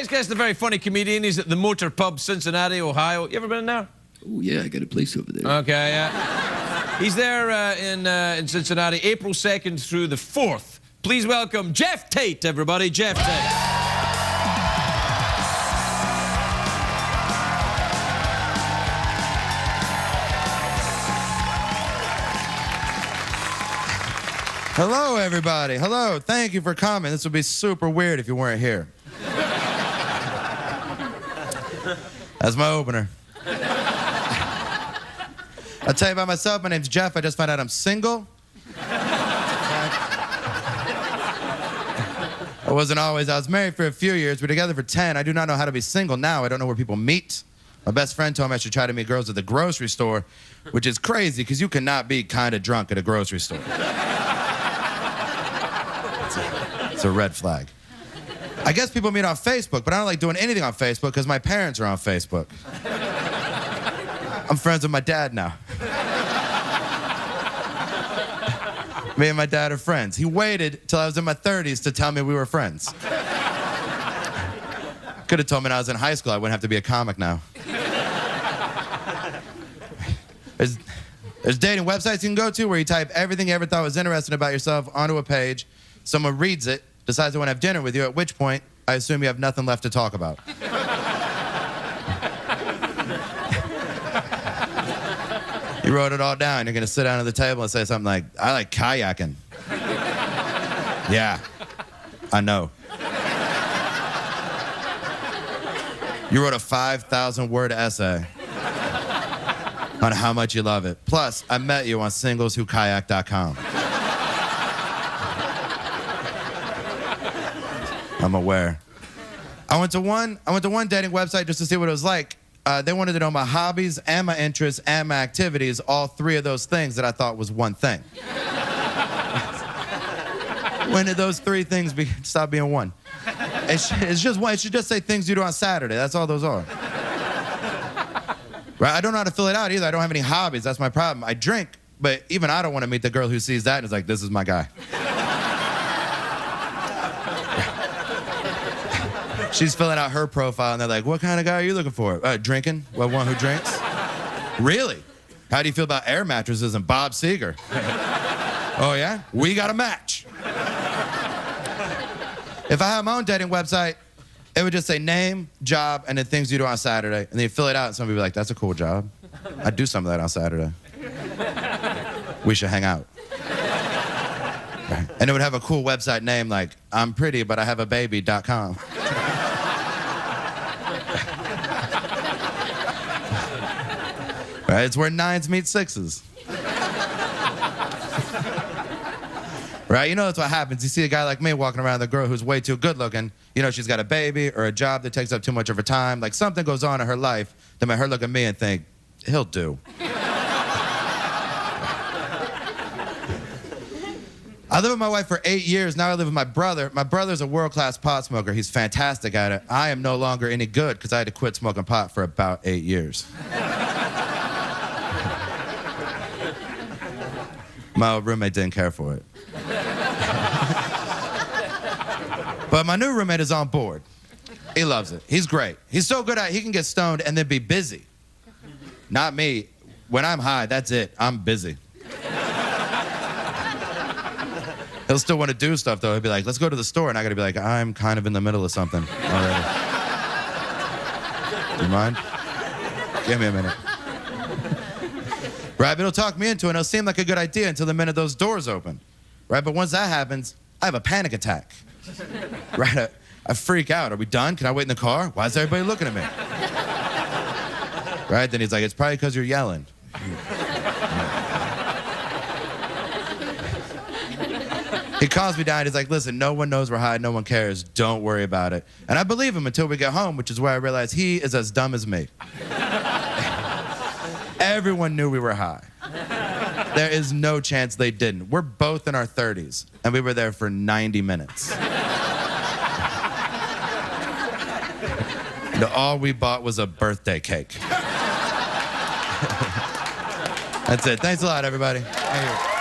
next guest is a very funny comedian. He's at the Motor Pub, Cincinnati, Ohio. You ever been there? Oh, yeah, I got a place over there. Okay, yeah. He's there in Cincinnati, April 2nd through the 4th. Please welcome Geoff Tate, everybody. Geoff Tate. Hello, everybody. Hello. Thank you for coming. This would be super weird if you weren't here. That's my opener. I'll tell you about myself. My name's Geoff. I just found out I'm single. I wasn't always. I was married for a few years. We're together for 10. I do not know how to be single now. I don't know where people meet. My best friend told me I should try to meet girls at the grocery store, which is crazy because you cannot be kind of drunk at a grocery store. It's a red flag. I guess people meet on Facebook, but I don't like doing anything on Facebook because my parents are on Facebook. I'm friends with my dad now. Me and my dad are friends. He waited till I was in my 30s to tell me we were friends. Could have told me when I was in high school I wouldn't have to be a comic now. There's dating websites you can go to where you type everything you ever thought was interesting about yourself onto a page. Someone reads it, decides they want to have dinner with you, at which point, I assume you have nothing left to talk about. You wrote it all down. You're going to sit down at the table and say something like, I like kayaking. Yeah, I know. You wrote a 5,000-word essay on how much you love it. Plus, I met you on singleswhokayak.com. I'm aware. I went to one dating website just to see what it was like. They wanted to know my hobbies and my interests and my activities, all three of those things that I thought was one thing. When did those three things stop being one? It's just one. It should just say things you do on Saturday. That's all those are. Right? I don't know how to fill it out either. I don't have any hobbies. That's my problem. I drink, but even I don't want to meet the girl who sees that and is like, this is my guy. She's filling out her profile, and they're like, what kind of guy are you looking for? Drinking? Well, one who drinks? Really? How do you feel about air mattresses and Bob Seger? Oh, yeah? We got a match. If I had my own dating website, it would just say name, job, and then things you do on Saturday. And then you fill it out, and somebody would be like, that's a cool job. I'd do some of that on Saturday. We should hang out. Right. And it would have a cool website name like, I'm pretty, but I have a baby.com. Right? It's where 9s meet 6s. Right? You know that's what happens. You see a guy like me walking around with a girl who's way too good looking. You know she's got a baby or a job that takes up too much of her time. Like something goes on in her life that made her look at me and think, he'll do. I lived with my wife for 8 years. Now I live with my brother. My brother's a world-class pot smoker. He's fantastic at it. I am no longer any good because I had to quit smoking pot for about 8 years. My old roommate didn't care for it. But my new roommate is on board. He loves it. He's great. He's so good at it, he can get stoned and then be busy. Not me. When I'm high, that's it. I'm busy. He'll still want to do stuff, though. He'll be like, let's go to the store. And I got to be like, I'm kind of in the middle of something already. You mind? Give me a minute. Right, but he'll talk me into it, and it'll seem like a good idea until the minute those doors open. Right, but once that happens, I have a panic attack. Right, I freak out. Are we done? Can I wait in the car? Why is everybody looking at me? Right, then he's like, it's probably because you're yelling. He calms me down. He's like, listen, no one knows we're high. No one cares. Don't worry about it. And I believe him until we get home, which is where I realize he is as dumb as me. Everyone knew we were high. There is no chance they didn't. We're both in our 30s, and we were there for 90 minutes. And all we bought was a birthday cake. That's it. Thanks a lot, everybody. Thank you.